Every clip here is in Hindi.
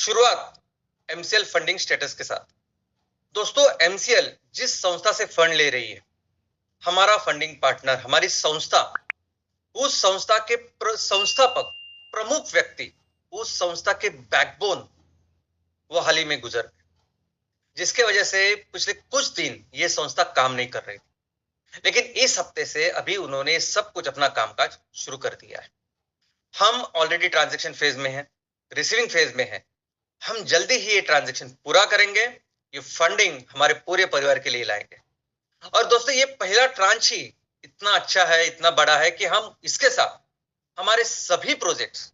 शुरुआत एमसीएल फंडिंग स्टेटस के साथ। दोस्तों, एमसीएल जिस संस्था से फंड ले रही है, हमारा फंडिंग पार्टनर, हमारी संस्था, उस संस्था के संस्थापक, प्रमुख व्यक्ति, उस संस्था के बैकबोन वो हाल ही में गुजर गए, जिसके वजह से पिछले कुछ दिन ये संस्था काम नहीं कर रही थी। लेकिन इस हफ्ते से अभी उन्होंने सब कुछ अपना कामकाज शुरू कर दिया है। हम ऑलरेडी ट्रांजैक्शन फेज में हैं, रिसीविंग फेज में हैं। हम जल्दी ही ये ट्रांजैक्शन पूरा करेंगे, ये फंडिंग हमारे पूरे परिवार के लिए लाएंगे। और दोस्तों, ये पहला ट्रांच ही इतना अच्छा है, इतना बड़ा है कि हम इसके साथ हमारे सभी प्रोजेक्ट्स,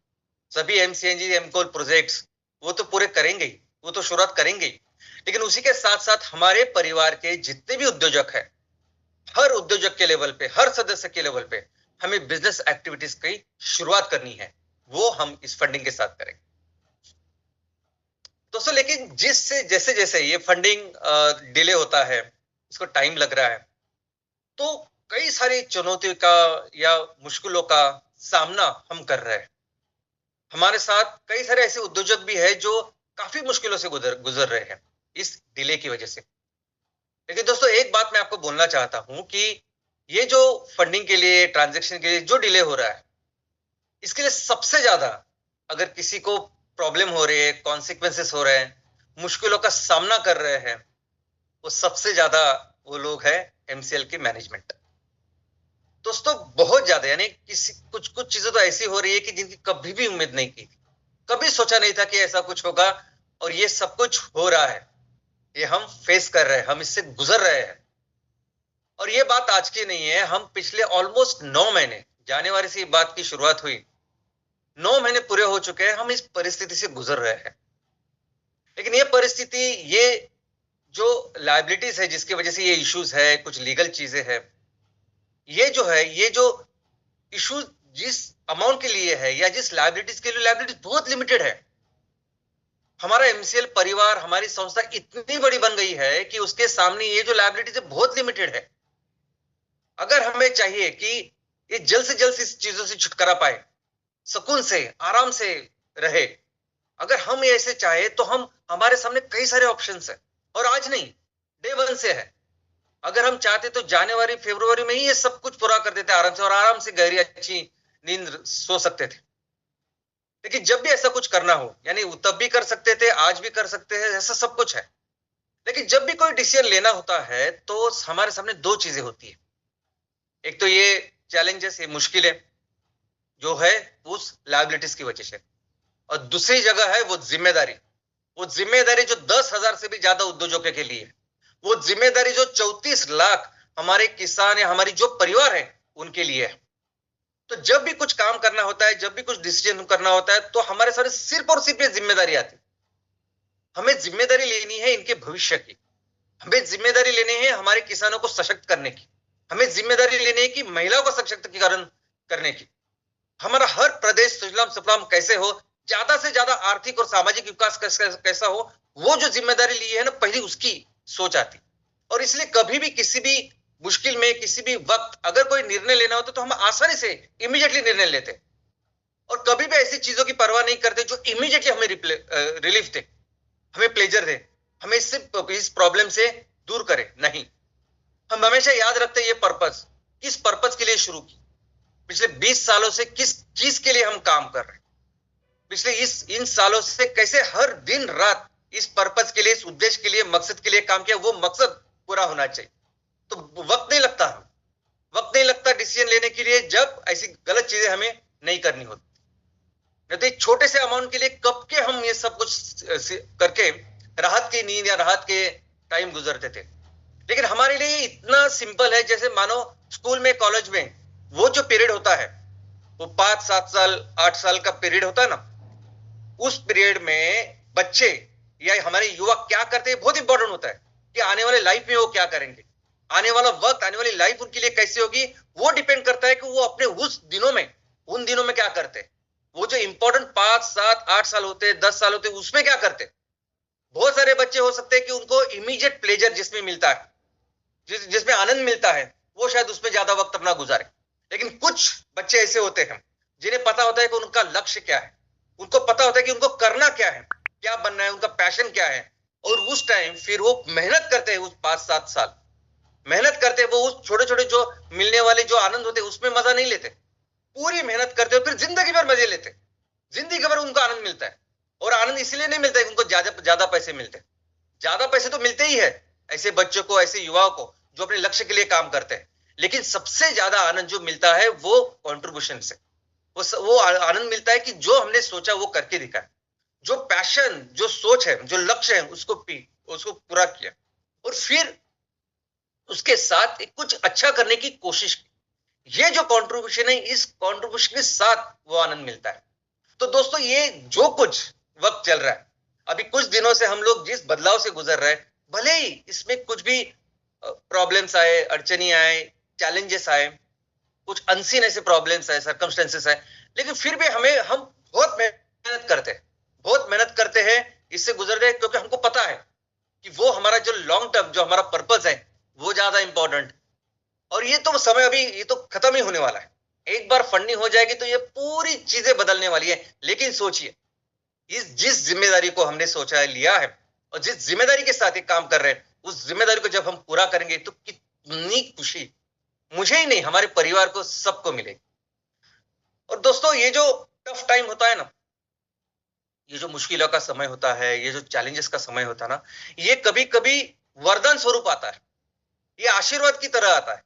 सभी एमसीएनजी एमकोल प्रोजेक्ट्स वो तो पूरे करेंगे ही, वो तो शुरुआत करेंगे ही, लेकिन उसी के साथ साथ हमारे परिवार के जितने भी उद्योजक हैं, हर उद्योजक के लेवल पे, हर सदस्य के लेवल पे हमें बिजनेस एक्टिविटीज की शुरुआत करनी है, वो हम इस फंडिंग के साथ करेंगे दोस्तों। लेकिन जिससे जैसे जैसे ये फंडिंग डिले होता है, इसको टाइम लग रहा है, तो कई सारी चुनौतियों का या मुश्किलों का सामना हम कर रहे हैं। हमारे साथ कई सारे ऐसे उद्योजक भी हैं जो काफी मुश्किलों से गुजर रहे हैं इस डिले की वजह से। लेकिन दोस्तों, एक बात मैं आपको बोलना चाहता हूं कि ये जो फंडिंग के लिए, ट्रांजैक्शन के लिए जो डिले हो रहा है, इसके लिए सबसे ज्यादा अगर किसी को प्रॉब्लम हो रही है, कॉन्सिक्वेंसेस हो रहे हैं, मुश्किलों का सामना कर रहे हैं, वो सबसे ज्यादा वो लोग हैं एमसीएल के मैनेजमेंट। दोस्तों, बहुत ज्यादा, यानी किसी कुछ कुछ चीजें तो ऐसी हो रही है कि जिनकी कभी भी उम्मीद नहीं की थी, कभी सोचा नहीं था कि ऐसा कुछ होगा, और ये सब कुछ हो रहा है, ये हम फेस कर रहे हैं, हम इससे गुजर रहे हैं। और ये बात आज की नहीं है, हम पिछले ऑलमोस्ट 9 महीने, जनवरी से बात की शुरुआत हुई, 9 महीने पूरे हो चुके हैं, हम इस परिस्थिति से गुजर रहे हैं। लेकिन ये परिस्थिति, ये जो लायबिलिटीज है जिसकी वजह से ये इश्यूज है, कुछ लीगल चीजें हैं, ये जो है, ये जो इश्यूज जिस अमाउंट के लिए है या जिस लायबिलिटीज के लिए, लायबिलिटीज बहुत लिमिटेड है। हमारा एमसीएल परिवार, हमारी संस्था इतनी बड़ी बन गई है कि उसके सामने ये जो लायबिलिटीज है बहुत लिमिटेड है। अगर हमें चाहिए कि ये जल्द से जल्द इस चीजों से छुटकारा पाए, सुकून से, आराम से रहे, अगर हम ऐसे चाहे तो हमारे सामने कई सारे ऑप्शंस है, और आज नहीं, डे 1 से है। अगर हम चाहते तो जनवरी फरवरी में ही ये सब कुछ पूरा कर देते आराम से, और आराम से गहरी अच्छी नींद सो सकते थे। लेकिन जब भी ऐसा कुछ करना हो, यानी तब भी कर सकते थे, आज भी कर सकते हैं, ऐसा सब कुछ है। लेकिन जब भी कोई डिसीजन लेना होता है तो हमारे सामने दो चीजें होती है। एक तो ये चैलेंजेस, ये मुश्किलें जो है उस लायबिलिटीज की वजह से, और दूसरी जगह है वो जिम्मेदारी। वो जिम्मेदारी जो 10,000 से भी ज्यादा उद्योजकों के लिए है, वो जिम्मेदारी जो 34 लाख हमारे किसान या हमारी जो परिवार है उनके लिए है। तो जब भी कुछ काम करना होता है, जब भी कुछ डिसीजन करना होता है, तो हमारे सारे सिर्फ और सिर्फ ये जिम्मेदारी आती है। हमें जिम्मेदारी लेनी है इनके भविष्य की, हमें जिम्मेदारी लेनी है हमारे किसानों को सशक्त करने की, हमें जिम्मेदारी लेनी है कि महिलाओं को सशक्तिकरण करने की। हमारा हर प्रदेश सुजलाम सुफलाम कैसे हो, ज्यादा से ज्यादा आर्थिक और सामाजिक विकास कैसा हो, वो जो जिम्मेदारी ली है ना, पहली उसकी सोच आती। और इसलिए कभी भी किसी भी मुश्किल में, किसी भी वक्त अगर कोई निर्णय लेना होता तो हम आसानी से इमीडिएटली निर्णय लेते, और कभी भी ऐसी चीजों की परवाह नहीं करते जो इमीडिएटली हमें रिलीफ दे, हमें प्लेजर दे, हमें इस प्रॉब्लम से दूर करे। नहीं, हम हमेशा याद रखते ये पर्पस, किस पर्पस के लिए शुरू की, पिछले 20 सालों से किस चीज के लिए हम काम कर रहे हैं, पिछले इन सालों से कैसे हर दिन रात इस पर्पस के लिए, इस उद्देश्य के लिए, मकसद के लिए काम किया, वो मकसद पूरा होना चाहिए। तो वक्त नहीं लगता, वक्त नहीं लगता डिसीजन लेने के लिए जब ऐसी गलत चीजें हमें नहीं करनी होती। नहीं तो एक छोटे से अमाउंट के लिए कब के हम ये सब कुछ करके राहत की नींद या राहत के टाइम गुजरते थे। लेकिन हमारे लिए इतना सिंपल है, जैसे मानो स्कूल में, कॉलेज में वो जो पीरियड होता है, वो 5, 7 साल, 8 साल का पीरियड होता है ना, उस पीरियड में बच्चे या हमारे युवा क्या करते हैं बहुत इंपॉर्टेंट होता है कि आने वाले लाइफ में वो क्या करेंगे, आने वाला वक्त, आने वाली लाइफ उनके लिए कैसी होगी, वो डिपेंड करता है कि वो अपने उस दिनों में, उन दिनों में क्या करते हैं। वो जो इंपॉर्टेंट 5, 7, 8 साल होते हैं, 10 साल होते हैं, उसमें क्या करते हैं। बहुत सारे बच्चे हो सकते हैं कि उनको इमीडिएट प्लेजर जिसमें मिलता है, जिसमें आनंद मिलता है, वो शायद उसमें ज्यादा वक्त अपना गुजारे। लेकिन कुछ बच्चे ऐसे होते हैं जिन्हें पता होता है कि उनका लक्ष्य क्या है, उनको पता होता है कि उनको करना क्या है, क्या बनना है, उनका पैशन क्या है। और उस टाइम फिर वो मेहनत करते हैं, उस 5-7 साल मेहनत करते हैं, वो उस छोटे छोटे जो मिलने वाले जो आनंद होते हैं उसमें मजा नहीं लेते, पूरी मेहनत करते हो, फिर जिंदगी भर मजे लेते, जिंदगी भर उनको आनंद मिलता है। और आनंद इसलिए नहीं मिलता है कि उनको ज्यादा ज्यादा पैसे मिलते हैं, ज्यादा पैसे तो मिलते ही है ऐसे बच्चों को, ऐसे युवाओं को जो अपने लक्ष्य के लिए काम करते हैं। लेकिन सबसे ज्यादा आनंद जो मिलता है वो कंट्रीब्यूशन से, वो आनंद मिलता है कि जो हमने सोचा वो करके दिखाया, जो पैशन, जो सोच है, जो लक्ष्य है उसको पूरा किया, और फिर उसके साथ एक कुछ अच्छा करने की कोशिश की। ये जो कंट्रीब्यूशन है, इस कंट्रीब्यूशन के साथ वो आनंद मिलता है। तो दोस्तों, ये जो कुछ वक्त चल रहा है, अभी कुछ दिनों से हम लोग जिस बदलाव से गुजर रहे हैं, भले ही इसमें कुछ भी प्रॉब्लम्स आए, अड़चनी आए, चैलेंजेस आए, कुछ अनसीन ऐसे प्रॉब्लम्स आए, सर्कमस्टेंसेस आए, लेकिन फिर भी हम बहुत मेहनत करते हैं, बहुत मेहनत करते हैं, इससे गुजर रहे हैं, क्योंकि हमको पता है कि वो हमारा जो लॉन्ग टर्म, जो हमारा पर्पस है, वो ज्यादा इंपॉर्टेंट। और ये तो समय अभी ये तो खत्म ही होने वाला है, एक बार फंडिंग हो जाएगी तो ये पूरी चीजें बदलने वाली है। लेकिन सोचिए, इस जिस जिम्मेदारी को हमने सोचा है, लिया है, और जिस जिम्मेदारी के साथ ये काम कर रहे हैं, उस जिम्मेदारी को जब हम पूरा करेंगे तो कितनी खुशी मुझे ही नहीं, हमारे परिवार को, सबको मिलेगी। और दोस्तों, ये जो टफ टाइम होता है ना, ये जो मुश्किलों का समय होता है, ये जो चैलेंजेस का समय होता है ना, ये कभी कभी वरदान स्वरूप आता है, ये आशीर्वाद की तरह आता है।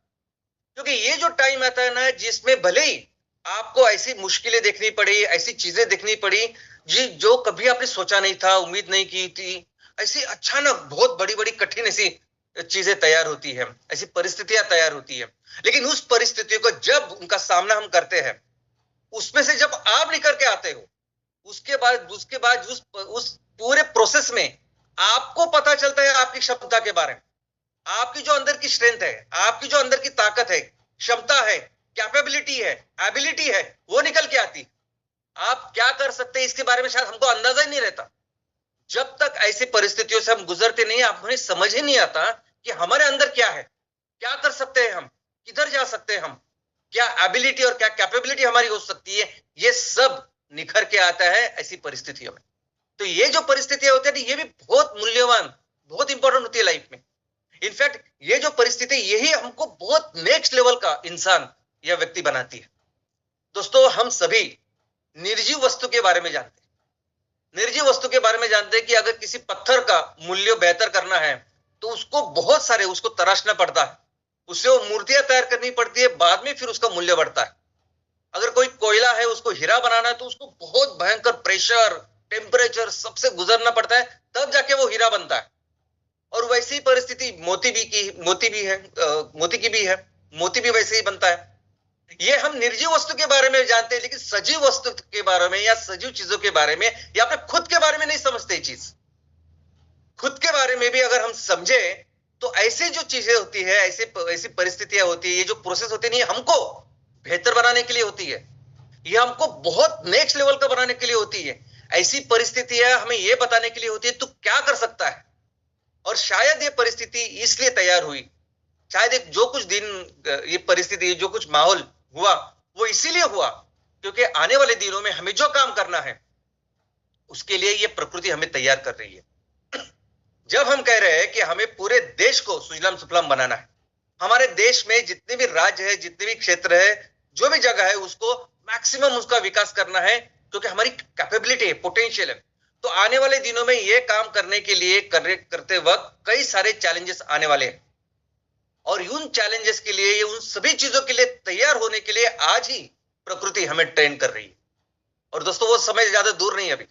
क्योंकि ये जो टाइम आता है ना, जिसमें भले ही आपको ऐसी मुश्किलें देखनी पड़ी, ऐसी चीजें देखनी पड़ी जी जो कभी आपने सोचा नहीं था, उम्मीद नहीं की थी, ऐसी अचानक बहुत बड़ी बड़ी कठिन ऐसी चीजें तैयार होती है, ऐसी परिस्थितियां तैयार होती है। लेकिन उस परिस्थितियों को जब उनका सामना हम करते हैं, उसमें से जब आप निकल के आते हो, उसके बाद उस पूरे प्रोसेस में आपको पता चलता है आपकी क्षमता के बारे में, आपकी जो अंदर की स्ट्रेंथ है, आपकी जो अंदर की ताकत है, क्षमता है, कैपेबिलिटी है, एबिलिटी है, वो निकल के आती। आप क्या कर सकते हैं इसके बारे में शायद हमको अंदाजा ही नहीं रहता। जब तक ऐसी परिस्थितियों से हम गुजरते नहीं, आप हमें समझ ही नहीं आता कि हमारे अंदर क्या है, क्या कर सकते हैं हम, किधर जा सकते हैं हम, क्या एबिलिटी और क्या कैपेबिलिटी हमारी हो सकती है। ये सब निखर के आता है ऐसी परिस्थितियों में। तो ये जो परिस्थितियां होती है, ये भी बहुत मूल्यवान, बहुत इंपॉर्टेंट होती है लाइफ में। इनफैक्ट ये जो परिस्थिति, यही हमको बहुत नेक्स्ट लेवल का इंसान या व्यक्ति बनाती है। दोस्तों, हम सभी निर्जीव वस्तु के बारे में जानते हैं, निर्जीव वस्तु के बारे में जानते हैं कि अगर किसी पत्थर का मूल्य बेहतर करना है तो उसको बहुत सारे उसको तराशना पड़ता है, उससे वो मूर्तियां तैयार करनी पड़ती है, बाद में फिर उसका मूल्य बढ़ता है। अगर कोई कोयला है, उसको हीरा बनाना है तो उसको बहुत भयंकर प्रेशर, टेम्परेचर सबसे गुजरना पड़ता है, तब जाके वो हीरा बनता है। और वैसी परिस्थिति मोती की भी वैसे ही बनता है। ये हम निर्जीव वस्तु के बारे में जानते हैं, लेकिन सजीव वस्तु के बारे में या सजीव चीजों के बारे में या अपने खुद के बारे में नहीं समझते। चीज खुद के बारे में भी अगर हम समझे तो ऐसी जो चीजें होती है, ऐसी परिस्थितियां होती है, ये जो प्रोसेस होती है, ये हमको बेहतर बनाने के लिए होती है, ये हमको बहुत नेक्स्ट लेवल का बनाने के लिए होती है। ऐसी परिस्थितियां हमें ये बताने के लिए होती है तू क्या कर सकता है। और शायद ये परिस्थिति इसलिए तैयार हुई, शायद एक जो कुछ दिन, ये परिस्थिति, जो कुछ माहौल हुआ, वो इसीलिए हुआ क्योंकि आने वाले दिनों में हमें जो काम करना है उसके लिए ये प्रकृति हमें तैयार कर रही है। जब हम कह रहे हैं कि हमें पूरे देश को सुजलाम सुफलाम बनाना है, हमारे देश में जितने भी राज्य है, जितने भी क्षेत्र है, जो भी जगह है, उसको मैक्सिमम उसका विकास करना है, क्योंकि हमारी कैपेबिलिटी है, पोटेंशियल है। तो आने वाले दिनों में ये काम करने के लिए करते वक्त कई सारे चैलेंजेस आने वाले हैं, और उन चैलेंजेस के लिए, उन सभी चीजों के लिए तैयार होने के लिए आज ही प्रकृति हमें ट्रेन कर रही है। और दोस्तों, वो समय ज्यादा दूर नहीं है। अभी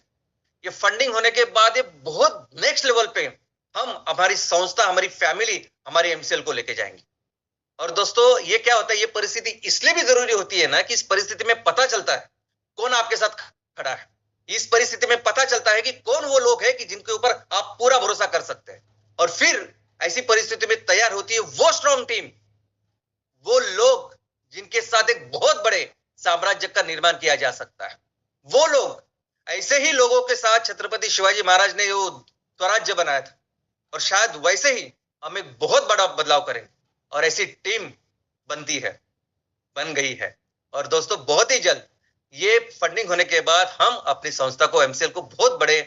ये फंडिंग होने के बाद ये बहुत नेक्स्ट लेवल पे हम हमारी संस्था, हमारी फैमिली, हमारे एमसीएल को लेके जाएंगे। और दोस्तों, ये क्या होता है, ये परिस्थिति इसलिए भी जरूरी होती है ना कि इस परिस्थिति में पता चलता है कौन आपके साथ खड़ा है। इस परिस्थिति में पता चलता है कि कौन वो लोग हैं कि जिनके ऊपर आप पूरा भरोसा कर सकते हैं। और फिर ऐसी परिस्थिति में तैयार होती है वो स्ट्रॉन्ग टीम, वो लोग जिनके साथ एक बहुत बड़े साम्राज्य का निर्माण किया जा सकता है। वो लोग, ऐसे ही लोगों के साथ छत्रपति शिवाजी महाराज ने वो स्वराज्य बनाया था, और शायद वैसे ही हम एक बहुत बड़ा बदलाव करेंगे। और ऐसी टीम बनती है, बन गई है। और दोस्तों, बहुत ही जल्द ये फंडिंग होने के बाद हम अपनी संस्था को, एमसीएल को बहुत बड़े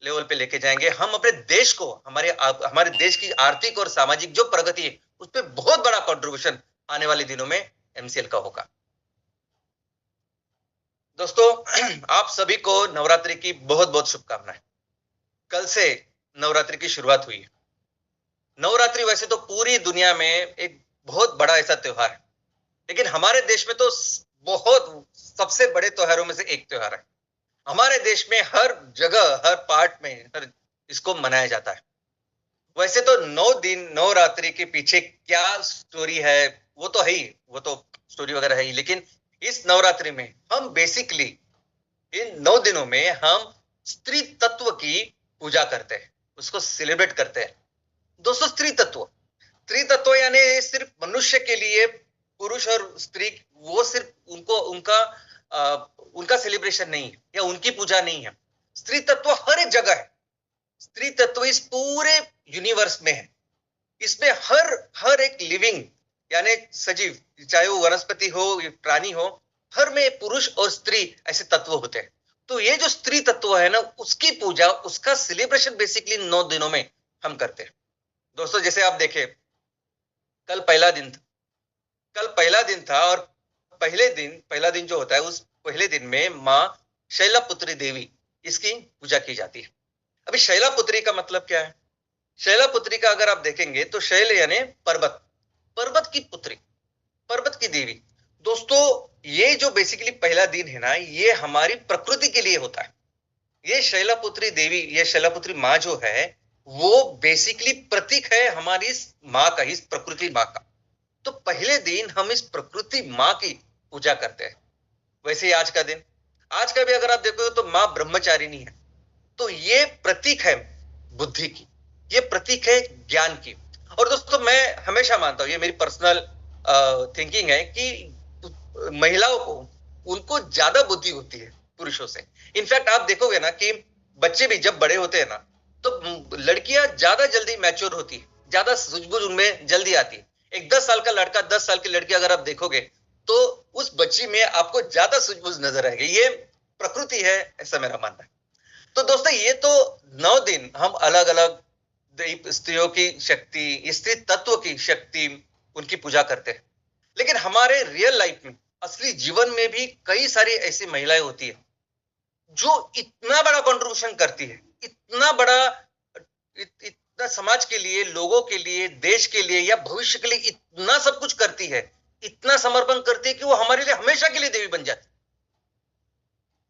लेवल पे लेके जाएंगे। हम अपने देश को, हमारे देश की आर्थिक और सामाजिक जो प्रगति है उस पर बहुत बड़ा कंट्रीब्यूशन आने वाले दिनों में एमसीएल का होगा। दोस्तों, आप सभी को नवरात्रि की बहुत बहुत शुभकामनाएं। कल से नवरात्रि की शुरुआत हुई है। नवरात्रि वैसे तो पूरी दुनिया में एक बहुत बड़ा ऐसा त्योहार है, लेकिन हमारे देश में तो बहुत सबसे बड़े त्योहारों में से एक त्योहार है। हमारे देश में हर जगह, हर पार्ट में इसको मनाया जाता है। वैसे तो 9 दिन नवरात्रि के पीछे क्या स्टोरी है वो तो है ही, वो तो स्टोरी वगैरह है ही, लेकिन इस नवरात्रि में हम बेसिकली इन 9 दिनों में हम स्त्री तत्व की पूजा करते हैं, उसको सेलिब्रेट करते हैं। दोस्तों, स्त्री तत्व यानी सिर्फ मनुष्य के लिए पुरुष और स्त्री, वो सिर्फ उनका सेलिब्रेशन नहीं है या उनकी पूजा नहीं है। स्त्री तत्व हर एक जगह है। स्त्री तत्व इस पूरे यूनिवर्स में है। इसमें हर एक लिविंग यानी सजीव, चाहे वो वनस्पति हो या प्राणी हो, हर में पुरुष और स्त्री ऐसे तत्व होते हैं। तो ये जो स्त्री तत्व है ना, उसकी पूजा, उसका सेलिब्रेशन बेसिकली 9 दिनों में हम करते हैं। दोस्तों, जैसे आप देखें, कल पहला दिन था और पहला दिन जो होता है, उस पहले दिन में माँ शैलपुत्री देवी, इसकी पूजा की जाती है। अभी शैलपुत्री का मतलब क्या है? शैलपुत्री का अगर आप देखेंगे तो शैल यानी पर्वत की पुत्री, पर्वत की देवी। दोस्तों, ये जो बेसिकली पहला दिन है ना, ये हमारी प्रकृति के लिए होता है। ये शैलपुत्री देवी, ये शैलपुत्री माँ जो है, वो बेसिकली प्रतीक है हमारी इस माँ का, इस प्रकृति माँ का। तो पहले दिन हम इस प्रकृति माँ की पूजा करते हैं। वैसे ही आज का भी अगर आप देखोगे तो माँ ब्रह्मचारिणी है। तो ये प्रतीक है बुद्धि की, ये प्रतीक है ज्ञान की। और दोस्तों, मैं हमेशा मानता हूं, ये मेरी पर्सनल थिंकिंग है कि महिलाओं को, उनको ज्यादा बुद्धि होती है पुरुषों से। इनफैक्ट आप देखोगे ना कि बच्चे भी जब बड़े होते हैं ना, तो लड़कियां ज्यादा जल्दी मैच्योर होती है, ज्यादा सूझबूझ उनमें जल्दी आती है। एक 10 साल का लड़का, 10 साल की लड़की अगर आप देखोगे तो उस बच्ची में आपको ज्यादा सूझबूझ नजर आएगी। ये प्रकृति है, ऐसा मेरा मानना है। तो दोस्तों, ये तो 9 दिन हम अलग अलग स्त्रियों की शक्ति, स्त्री तत्व की शक्ति, उनकी पूजा करते हैं। लेकिन हमारे रियल लाइफ में, असली जीवन में भी कई सारी ऐसी महिलाएं होती है जो इतना बड़ा कंट्रीब्यूशन करती है, इतना बड़ा, इतना समाज के लिए, लोगों के लिए, देश के लिए या भविष्य के लिए इतना सब कुछ करती है, इतना समर्पण करती है कि वो हमारे लिए हमेशा के लिए देवी बन जाती है।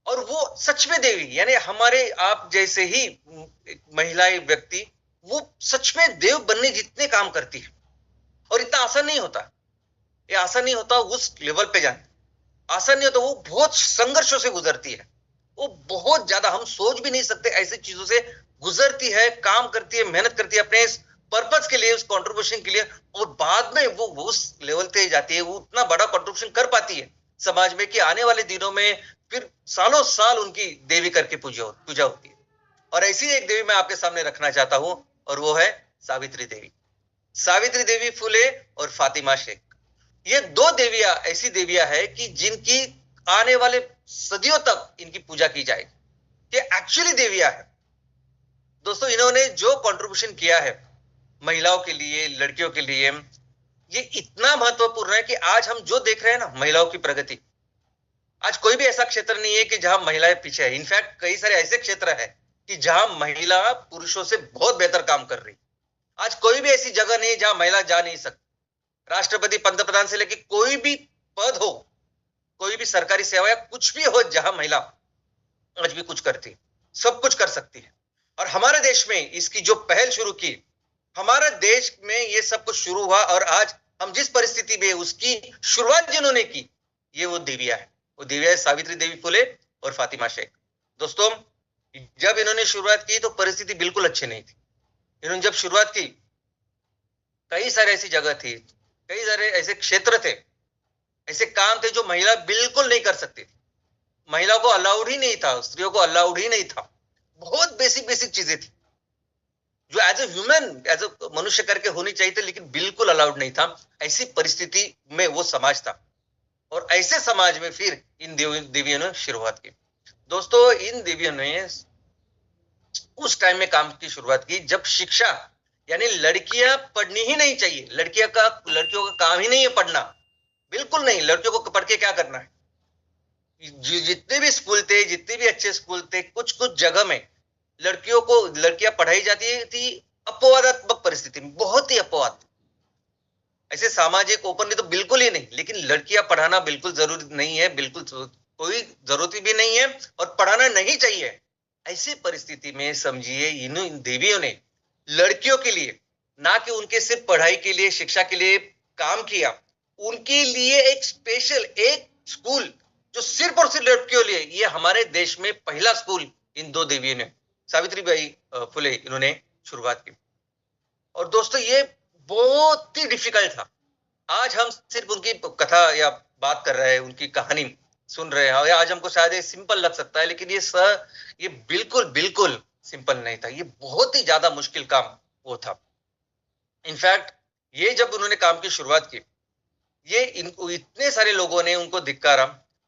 और वो सच में देवी, यानी हमारे आप जैसे ही महिलाएं, व्यक्ति, वो सच में देव बनने जितने काम करती है। और इतना आसान नहीं होता, ये आसान नहीं होता उस लेवल पे जाना, आसान नहीं होता। वो बहुत संघर्षों से गुजरती है, वो बहुत ज्यादा, हम सोच भी नहीं सकते ऐसी चीजों से गुजरती है, काम करती है, मेहनत करती है अपने पर्पस के लिए, उस कंट्रीब्यूशन के लिए। और बाद में वो उस लेवल पे जाती है, वो उतना बड़ा कंट्रीब्यूशन कर पाती है समाज में कि आने वाले दिनों में फिर सालों साल उनकी देवी करके पूजा होती है। और ऐसी एक देवी मैं आपके सामने रखना चाहता हूं, और वो है सावित्री देवी। सावित्री देवी फुले और फातिमा शेख, ये 2 देवियां ऐसी देवियां है कि जिनकी आने वाले सदियों तक इनकी पूजा की जाएगी। ये एक्चुअली देवियां है। दोस्तों, इन्होंने जो कंट्रीब्यूशन किया है महिलाओं के लिए, लड़कियों के लिए, ये इतना महत्वपूर्ण है कि आज हम जो देख रहे हैं ना, महिलाओं की प्रगति, आज कोई भी ऐसा क्षेत्र नहीं है कि जहां महिलाएं पीछे है। इनफैक्ट कई सारे ऐसे क्षेत्र है कि जहां महिला पुरुषों से बहुत बेहतर काम कर रही। आज कोई भी ऐसी जगह नहीं है जहां महिला जा नहीं सकती। राष्ट्रपति, पंतप्रधान से लेकर कोई भी पद हो, कोई भी सरकारी सेवा या कुछ भी हो, जहां महिला आज भी कुछ करती, सब कुछ कर सकती है। और हमारे देश में इसकी जो पहल शुरू की, हमारे देश में ये सब कुछ शुरू हुआ, और आज हम जिस परिस्थिति में, उसकी शुरुआत जिन्होंने की, ये वो देवियां है। वो देवियां सावित्री देवी फुले और फातिमा शेख। दोस्तों, जब इन्होंने शुरुआत की तो परिस्थिति बिल्कुल अच्छी नहीं थी। इन्होंने जब शुरुआत की, कई सारे ऐसी जगह थी, कई सारे ऐसे क्षेत्र थे, ऐसे काम थे जो महिला बिल्कुल नहीं कर सकती थी। महिला को अलाउड ही नहीं था, स्त्रियों को अलाउड ही नहीं था। बहुत बेसिक चीजें थी जो as a human, as a मनुष्य करके होनी चाहिए थी, लेकिन बिल्कुल अलाउड नहीं था। ऐसी परिस्थिति में वो समाज था, और ऐसे समाज में फिर इन देवियों ने शुरुआत की। दोस्तों, इन देवियों ने उस टाइम में काम की शुरुआत की जब शिक्षा यानी लड़कियां पढ़नी ही नहीं चाहिए, लड़कियों का काम ही नहीं है पढ़ना, बिल्कुल नहीं। लड़कियों को पढ़ के क्या करना है? जितने भी स्कूल थे, जितने भी अच्छे स्कूल थे, कुछ कुछ जगह में लड़कियां पढ़ाई जाती थी अपवादात्मक परिस्थिति में, बहुत ही अपवाद। ऐसे सामाजिक ओपनली तो बिल्कुल ही नहीं, लेकिन लड़कियां पढ़ाना बिल्कुल जरूरी नहीं है, बिल्कुल कोई जरूरत भी नहीं है और पढ़ाना नहीं चाहिए। ऐसी परिस्थिति में समझिए इन देवियों ने लड़कियों के लिए, ना कि उनके सिर्फ पढ़ाई के लिए, शिक्षा के लिए काम किया, उनके लिए एक स्पेशल एक स्कूल जो सिर्फ और सिर्फ लड़कियों लिए, ये हमारे देश में पहला स्कूल इन दो देवियों ने, सावित्रीबाई फुले, इन्होंने शुरुआत की। और दोस्तों ये बहुत ही डिफिकल्ट था। आज हम सिर्फ उनकी कथा या बात कर रहे हैं, उनकी कहानी सुन रहे हैं, आज हमको शायद ये सिंपल लग सकता है, लेकिन ये बिल्कुल बिल्कुल सिंपल नहीं था। ये बहुत ही ज्यादा मुश्किल काम वो था। इनफैक्ट ये जब उन्होंने काम की शुरुआत की, ये इनको इतने सारे लोगों ने उनको धिक्कारा।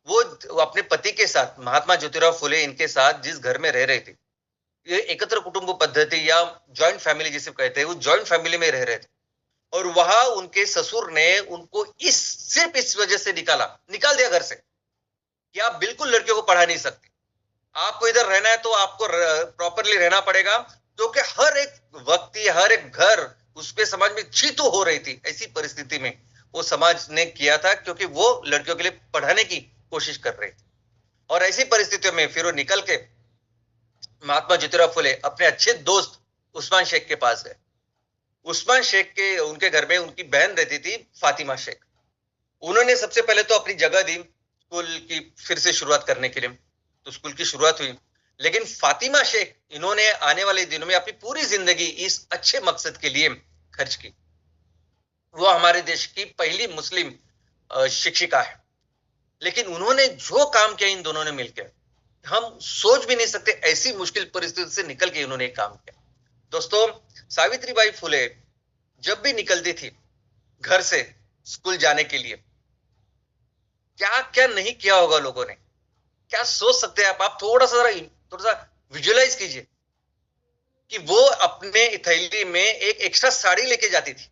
वो अपने पति के साथ, महात्मा ज्योतिराव फुले, इनके साथ जिस घर में रह रहे थे, ये एकत्र कुटुंब पद्धति या जॉइंट फैमिली जिसे कहते हैं, वो जॉइंट फैमिली में रह रहे थे। और वहां उनके ससुर ने उनको सिर्फ इस वजह से निकाल दिया घर से कि आप बिल्कुल लड़कियों को पढ़ा नहीं सकते, आपको इधर रहना है तो आपको प्रॉपरली रहना पड़ेगा, क्योंकि हर एक व्यक्ति, हर एक घर उसके समाज में चीतू हो रही थी। ऐसी परिस्थिति में वो समाज ने किया था, क्योंकि वो लड़कियों के लिए पढ़ाने की कोशिश कर रही थी। और ऐसी परिस्थितियों में फिर वो निकल के महात्मा ज्योतिराव फुले अपने अच्छे दोस्त उस्मान शेख के पास गए। उस्मान शेख के उनके घर में उनकी बहन रहती थी, फातिमा शेख। उन्होंने सबसे पहले तो अपनी जगह दी स्कूल की फिर से शुरुआत करने के लिए, तो स्कूल की शुरुआत हुई। लेकिन फातिमा शेख, इन्होंने आने वाले दिनों में अपनी पूरी जिंदगी इस अच्छे मकसद के लिए खर्च की। वो हमारे देश की पहली मुस्लिम शिक्षिका है। लेकिन उन्होंने जो काम किया इन दोनों ने मिलकर, हम सोच भी नहीं सकते, ऐसी मुश्किल परिस्थिति से निकल के इन्होंने काम किया। दोस्तों, सावित्रीबाई फुले जब भी निकलती थी घर से स्कूल जाने के लिए, क्या क्या नहीं किया होगा लोगों ने, क्या सोच सकते हैं आप थोड़ा सा विजुअलाइज कीजिए कि वो अपने थैली में एक एक्स्ट्रा साड़ी लेके जाती थी।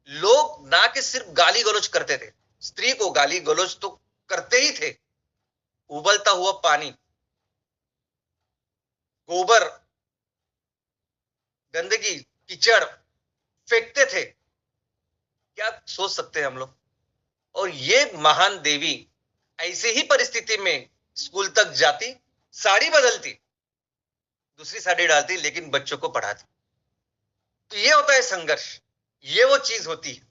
लोग ना कि सिर्फ गाली गलौज करते थे, स्त्री को गाली गलौज तो करते ही थे, उबलता हुआ पानी, गोबर, गंदगी, कीचड़ फेंकते थे। क्या सोच सकते हैं हम लोग? और ये महान देवी ऐसे ही परिस्थिति में स्कूल तक जाती, साड़ी बदलती, दूसरी साड़ी डालती, लेकिन बच्चों को पढ़ाती। तो ये होता है संघर्ष, ये वो चीज होती है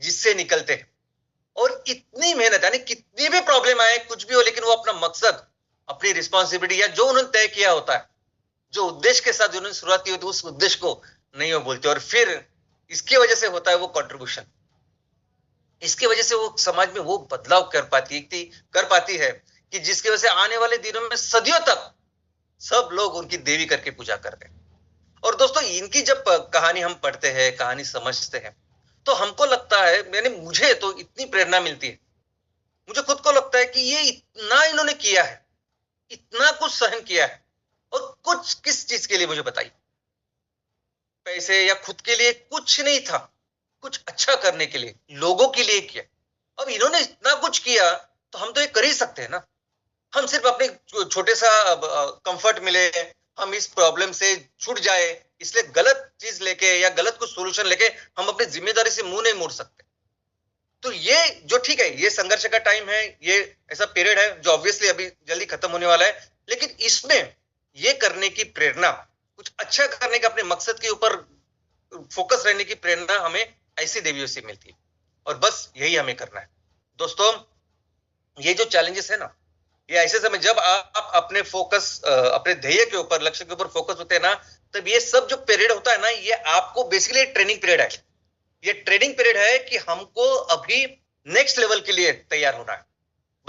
जिससे निकलते हैं। और इतनी मेहनत, यानी कितनी भी प्रॉब्लम आए, कुछ भी हो, लेकिन वो अपना मकसद, अपनी रिस्पॉन्सिबिलिटी या जो उन्होंने तय किया होता है, जो उद्देश्य के साथ उन्होंने शुरुआत की होती है, उस उद्देश्य को नहीं वो बोलते। और फिर इसकी वजह से होता है वो कंट्रीब्यूशन, इसकी वजह से वो समाज में वो बदलाव कर पाती है कि जिसकी वजह से आने वाले दिनों में सदियों तक सब लोग उनकी देवी करके पूजा करते हैं। और दोस्तों, इनकी जब कहानी हम पढ़ते हैं, कहानी समझते हैं, तो हमको लगता है, यानी मुझे तो इतनी प्रेरणा मिलती है, मुझे खुद को लगता है कि ये इतना इन्होंने किया है, इतना कुछ सहन किया है, और कुछ किस चीज के लिए मुझे बताइए? पैसे या खुद के लिए कुछ नहीं था, कुछ अच्छा करने के लिए, लोगों के लिए किया। अब इन्होंने इतना कुछ किया तो हम तो ये कर ही सकते हैं ना। हम सिर्फ अपने छोटे सा कंफर्ट मिले, हम इस प्रॉब्लम से छूट जाए, इसलिए गलत चीज लेके या गलत कुछ सोल्यूशन लेके हम अपनी जिम्मेदारी से मुंह नहीं मोड़ सकते। तो ये जो ठीक है, ये संघर्ष का टाइम है, ये ऐसा पीरियड है जो ऑब्वियसली अभी जल्दी खत्म होने वाला है, लेकिन इसमें ये करने की प्रेरणा, कुछ अच्छा करने के अपने मकसद के ऊपर फोकस रहने की प्रेरणा हमें ऐसी देवियों से मिलती है। और बस यही हमें करना है। दोस्तों, ये जो चैलेंजेस है ना, ये ऐसे समय जब आप अपने अपने ध्येय के ऊपर, लक्ष्य के ऊपर फोकस होते हैं ना, तब ये सब जो पीरियड होता है ना, ये आपको बेसिकली ट्रेनिंग पीरियड है। ये ट्रेनिंग पीरियड है कि हमको अभी नेक्स्ट लेवल के लिए तैयार होना है।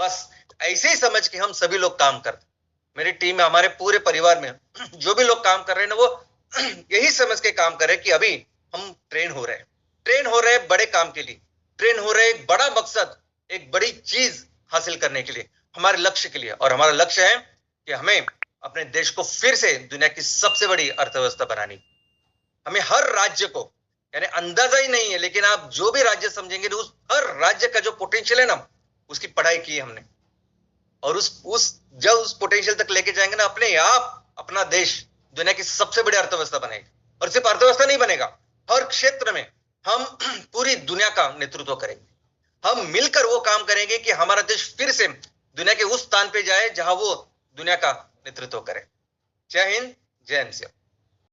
बस ऐसे ही समझ के हम सभी लोग काम करते, मेरी टीम में, हमारे पूरे परिवार में जो भी लोग काम कर रहे हैं ना, वो यही समझ के काम कर रहे हैं कि अभी हम ट्रेन हो रहे हैं बड़े काम के लिए, ट्रेन हो रहे हैं एक बड़ा मकसद, एक बड़ी चीज हासिल करने के लिए, हमारे लक्ष्य के लिए। और हमारा लक्ष्य है कि हमें अपने देश को फिर से दुनिया की सबसे बड़ी अर्थव्यवस्था बनानी। हमें हर राज्य को, यानी अंदाजा ही नहीं है, लेकिन आप जो भी राज्य समझेंगे उस हर राज्य का जो पोटेंशियल है ना, उसकी पढ़ाई की है हमने। और उस जब उस पोटेंशियल तक लेके जाएंगे ना, अपने आप अपना देश दुनिया की सबसे बड़ी अर्थव्यवस्था बनेगा। और सिर्फ अर्थव्यवस्था नहीं बनेगा, हर क्षेत्र में हम पूरी दुनिया का नेतृत्व करेंगे। हम मिलकर वो काम करेंगे कि हमारा देश फिर से दुनिया के उस स्थान पे जाए जहां वो दुनिया का नेतृत्व करे। जय हिंद, जय एनसीआर।